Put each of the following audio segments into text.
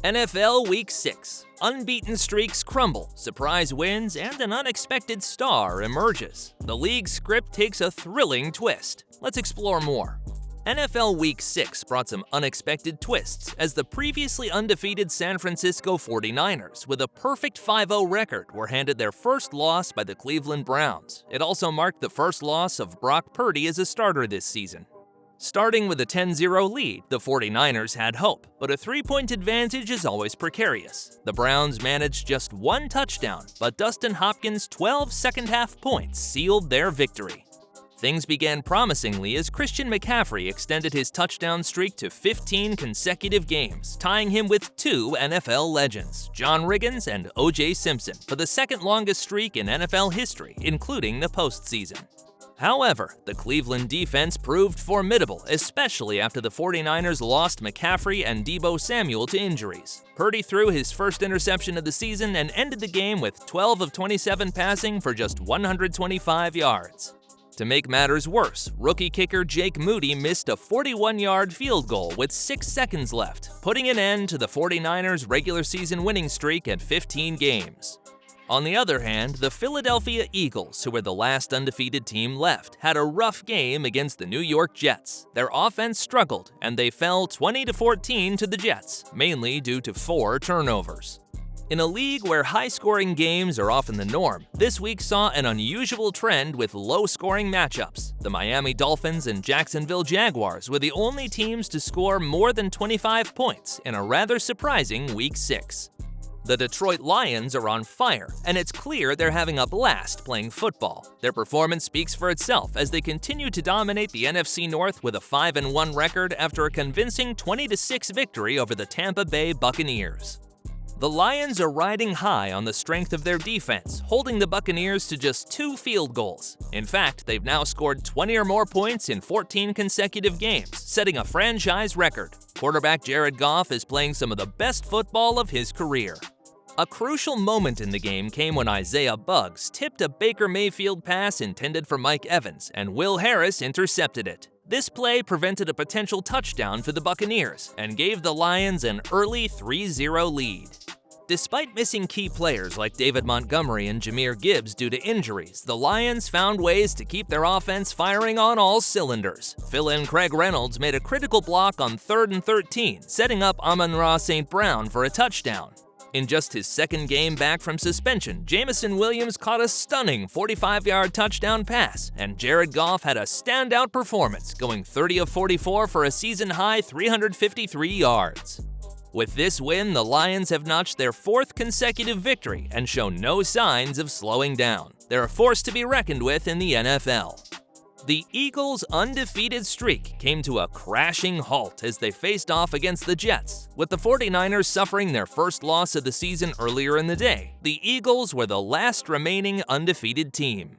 NFL Week 6. Unbeaten streaks crumble, surprise wins, and an unexpected star emerges. The league's script takes a thrilling twist. Let's explore more. NFL Week 6 brought some unexpected twists as the previously undefeated San Francisco 49ers, with a perfect 5-0 record, were handed their first loss by the Cleveland Browns. It also marked the first loss of Brock Purdy as a starter this season. Starting with a 10-0 lead, the 49ers had hope, but a 3-point advantage is always precarious. The Browns managed just one touchdown, but Dustin Hopkins' 12 second-half points sealed their victory. Things began promisingly as Christian McCaffrey extended his touchdown streak to 15 consecutive games, tying him with two NFL legends, John Riggins and O.J. Simpson, for the second-longest streak in NFL history, including the postseason. However, the Cleveland defense proved formidable, especially after the 49ers lost McCaffrey and Deebo Samuel to injuries. Purdy threw his first interception of the season and ended the game with 12 of 27 passing for just 125 yards. To make matters worse, rookie kicker Jake Moody missed a 41-yard field goal with 6 seconds left, putting an end to the 49ers' regular season winning streak at 15 games. On the other hand, the Philadelphia Eagles, who were the last undefeated team left, had a rough game against the New York Jets. Their offense struggled, and they fell 20-14 to the Jets, mainly due to 4 turnovers. In a league where high-scoring games are often the norm, this week saw an unusual trend with low-scoring matchups. The Miami Dolphins and Jacksonville Jaguars were the only teams to score more than 25 points in a rather surprising Week 6. The Detroit Lions are on fire, and it's clear they're having a blast playing football. Their performance speaks for itself as they continue to dominate the NFC North with a 5-1 record after a convincing 20-6 victory over the Tampa Bay Buccaneers. The Lions are riding high on the strength of their defense, holding the Buccaneers to just 2 field goals. In fact, they've now scored 20 or more points in 14 consecutive games, setting a franchise record. Quarterback Jared Goff is playing some of the best football of his career. A crucial moment in the game came when Isaiah Buggs tipped a Baker Mayfield pass intended for Mike Evans, and Will Harris intercepted it. This play prevented a potential touchdown for the Buccaneers and gave the Lions an early 3-0 lead. Despite missing key players like David Montgomery and Jahmyr Gibbs due to injuries, the Lions found ways to keep their offense firing on all cylinders. Fill-in Craig Reynolds made a critical block on 3rd and 13, setting up Amon-Ra St. Brown for a touchdown. In just his second game back from suspension, Jameson Williams caught a stunning 45-yard touchdown pass, and Jared Goff had a standout performance, going 30 of 44 for a season-high 353 yards. With this win, the Lions have notched their 4th consecutive victory and show no signs of slowing down. They're a force to be reckoned with in the NFL. The Eagles' undefeated streak came to a crashing halt as they faced off against the Jets. With the 49ers suffering their first loss of the season earlier in the day, the Eagles were the last remaining undefeated team.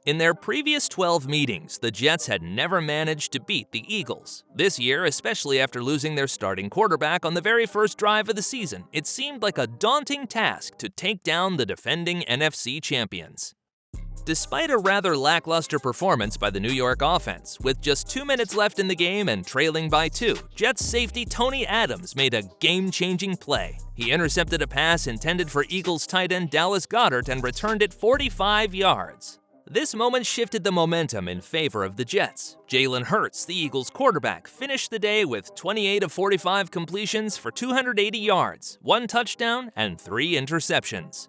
In their previous 12 meetings, the Jets had never managed to beat the Eagles. This year, especially after losing their starting quarterback on the very first drive of the season, it seemed like a daunting task to take down the defending NFC champions. Despite a rather lackluster performance by the New York offense, with just 2 minutes left in the game and trailing by 2, Jets safety Tony Adams made a game-changing play. He intercepted a pass intended for Eagles tight end Dallas Goedert and returned it 45 yards. This moment shifted the momentum in favor of the Jets. Jalen Hurts, the Eagles quarterback, finished the day with 28 of 45 completions for 280 yards, 1 touchdown, and 3 interceptions.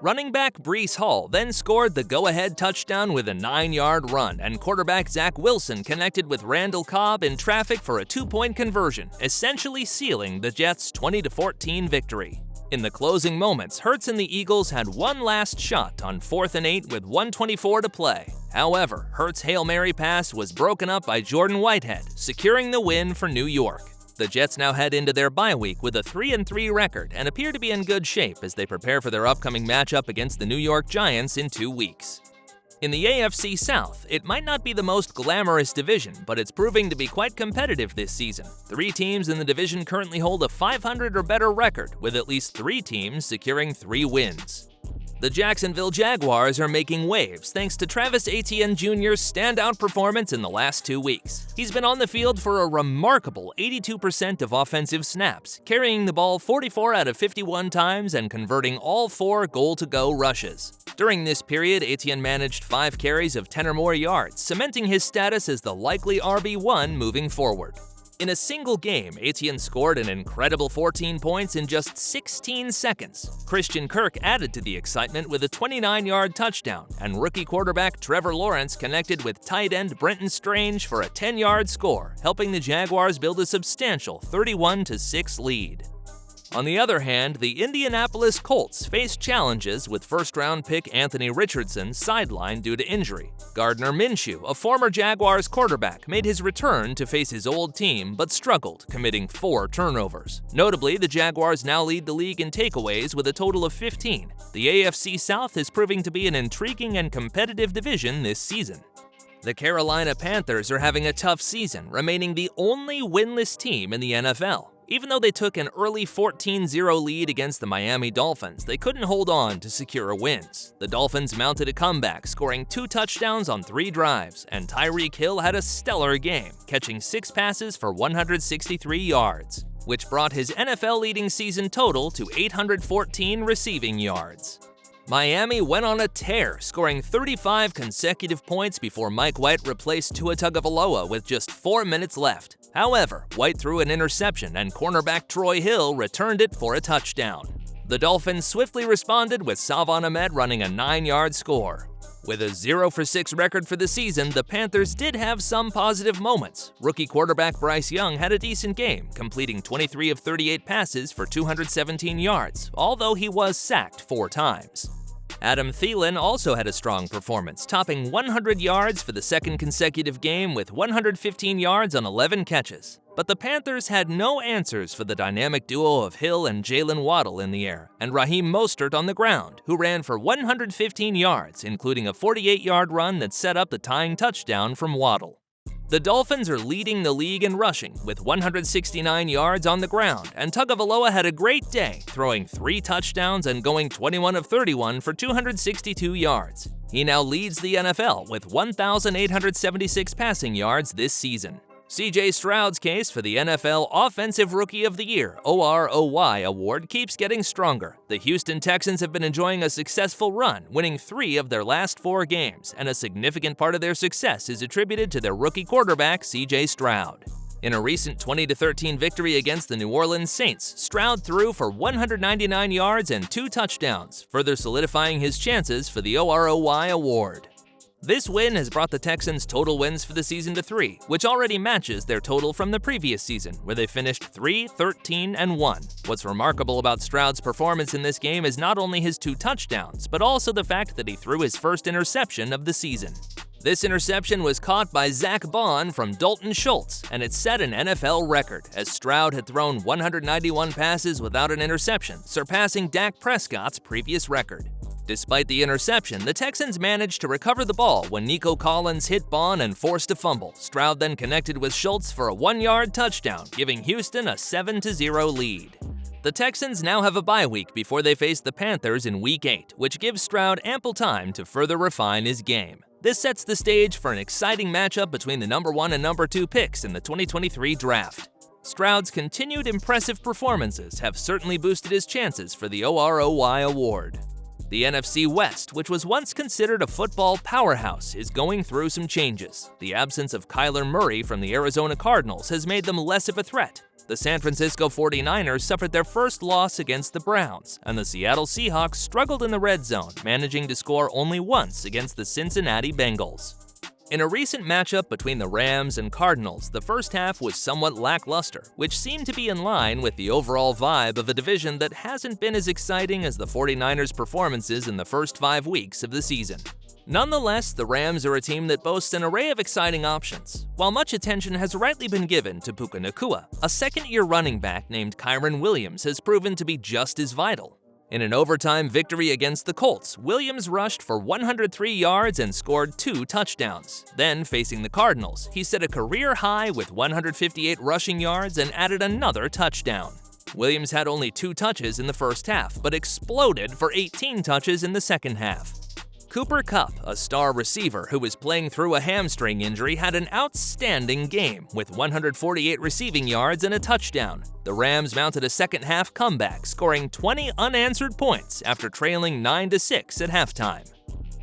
Running back Breece Hall then scored the go-ahead touchdown with a 9-yard run, and quarterback Zach Wilson connected with Randall Cobb in traffic for a 2-point conversion, essentially sealing the Jets' 20-14 victory. In the closing moments, Hurts and the Eagles had one last shot on 4th and 8 with 1:24 to play. However, Hurts' Hail Mary pass was broken up by Jordan Whitehead, securing the win for New York. The Jets now head into their bye week with a 3-3 record and appear to be in good shape as they prepare for their upcoming matchup against the New York Giants in 2 weeks. In the AFC South, it might not be the most glamorous division, but it's proving to be quite competitive this season. 3 teams in the division currently hold a 500 or better record, with at least 3 teams securing 3 wins. The Jacksonville Jaguars are making waves thanks to Travis Etienne Jr.'s standout performance in the last 2 weeks. He's been on the field for a remarkable 82% of offensive snaps, carrying the ball 44 out of 51 times and converting all 4 goal-to-go rushes. During this period, Etienne managed 5 carries of 10 or more yards, cementing his status as the likely RB1 moving forward. In a single game, Etienne scored an incredible 14 points in just 16 seconds. Christian Kirk added to the excitement with a 29-yard touchdown, and rookie quarterback Trevor Lawrence connected with tight end Brenton Strange for a 10-yard score, helping the Jaguars build a substantial 31-6 lead. On the other hand, the Indianapolis Colts faced challenges with first-round pick Anthony Richardson sidelined due to injury. Gardner Minshew, a former Jaguars quarterback, made his return to face his old team but struggled, committing 4 turnovers. Notably, the Jaguars now lead the league in takeaways with a total of 15. The AFC South is proving to be an intriguing and competitive division this season. The Carolina Panthers are having a tough season, remaining the only winless team in the NFL. Even though they took an early 14-0 lead against the Miami Dolphins, they couldn't hold on to secure wins. The Dolphins mounted a comeback, scoring 2 touchdowns on 3 drives, and Tyreek Hill had a stellar game, catching 6 passes for 163 yards, which brought his NFL-leading season total to 814 receiving yards. Miami went on a tear, scoring 35 consecutive points before Mike White replaced Tua Tagovailoa with just 4 minutes left. However, White threw an interception and cornerback Troy Hill returned it for a touchdown. The Dolphins swiftly responded with Salvon Ahmed running a 9-yard score. With a 0-for-6 record for the season, the Panthers did have some positive moments. Rookie quarterback Bryce Young had a decent game, completing 23 of 38 passes for 217 yards, although he was sacked 4 times. Adam Thielen also had a strong performance, topping 100 yards for the second consecutive game with 115 yards on 11 catches. But the Panthers had no answers for the dynamic duo of Hill and Jalen Waddle in the air, and Raheem Mostert on the ground, who ran for 115 yards, including a 48-yard run that set up the tying touchdown from Waddle. The Dolphins are leading the league in rushing with 169 yards on the ground, and Tagovailoa had a great day, throwing 3 touchdowns and going 21 of 31 for 262 yards. He now leads the NFL with 1,876 passing yards this season. C.J. Stroud's case for the NFL Offensive Rookie of the Year (OROY) award keeps getting stronger. The Houston Texans have been enjoying a successful run, winning 3 of their last 4 games, and a significant part of their success is attributed to their rookie quarterback, C.J. Stroud. In a recent 20-13 victory against the New Orleans Saints, Stroud threw for 199 yards and 2 touchdowns, further solidifying his chances for the OROY award. This win has brought the Texans' total wins for the season to 3, which already matches their total from the previous season, where they finished 3-13-1. What's remarkable about Stroud's performance in this game is not only his 2 touchdowns, but also the fact that he threw his first interception of the season. This interception was caught by Zach Bond from Dalton Schultz, and it set an NFL record, as Stroud had thrown 191 passes without an interception, surpassing Dak Prescott's previous record. Despite the interception, the Texans managed to recover the ball when Nico Collins hit Bond and forced a fumble. Stroud then connected with Schultz for a 1-yard touchdown, giving Houston a 7-0 lead. The Texans now have a bye week before they face the Panthers in Week 8, which gives Stroud ample time to further refine his game. This sets the stage for an exciting matchup between the number 1 and number 2 picks in the 2023 draft. Stroud's continued impressive performances have certainly boosted his chances for the OROY award. The NFC West, which was once considered a football powerhouse, is going through some changes. The absence of Kyler Murray from the Arizona Cardinals has made them less of a threat. The San Francisco 49ers suffered their first loss against the Browns, and the Seattle Seahawks struggled in the red zone, managing to score only once against the Cincinnati Bengals. In a recent matchup between the Rams and Cardinals, the first half was somewhat lackluster, which seemed to be in line with the overall vibe of a division that hasn't been as exciting as the 49ers' performances in the first 5 weeks of the season. Nonetheless, the Rams are a team that boasts an array of exciting options. While much attention has rightly been given to Puka Nacua, a second-year running back named Kyren Williams has proven to be just as vital. In an overtime victory against the Colts, Williams rushed for 103 yards and scored 2 touchdowns. Then, facing the Cardinals, he set a career high with 158 rushing yards and added another touchdown. Williams had only 2 touches in the first half, but exploded for 18 touches in the second half. Cooper Kupp, a star receiver who was playing through a hamstring injury, had an outstanding game with 148 receiving yards and a touchdown. The Rams mounted a second-half comeback, scoring 20 unanswered points after trailing 9-6 at halftime.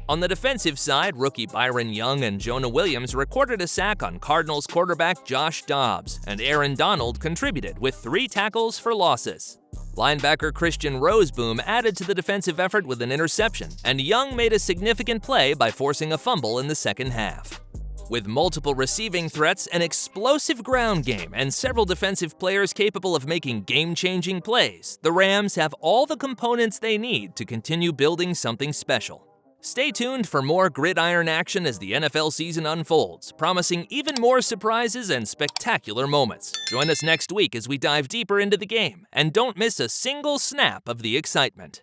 On the defensive side, rookie Byron Young and Jonah Williams recorded a sack on Cardinals quarterback Josh Dobbs, and Aaron Donald contributed with 3 tackles for losses. Linebacker Christian Roseboom added to the defensive effort with an interception, and Young made a significant play by forcing a fumble in the second half. With multiple receiving threats, an explosive ground game, and several defensive players capable of making game-changing plays, the Rams have all the components they need to continue building something special. Stay tuned for more gridiron action as the NFL season unfolds, promising even more surprises and spectacular moments. Join us next week as we dive deeper into the game, and don't miss a single snap of the excitement.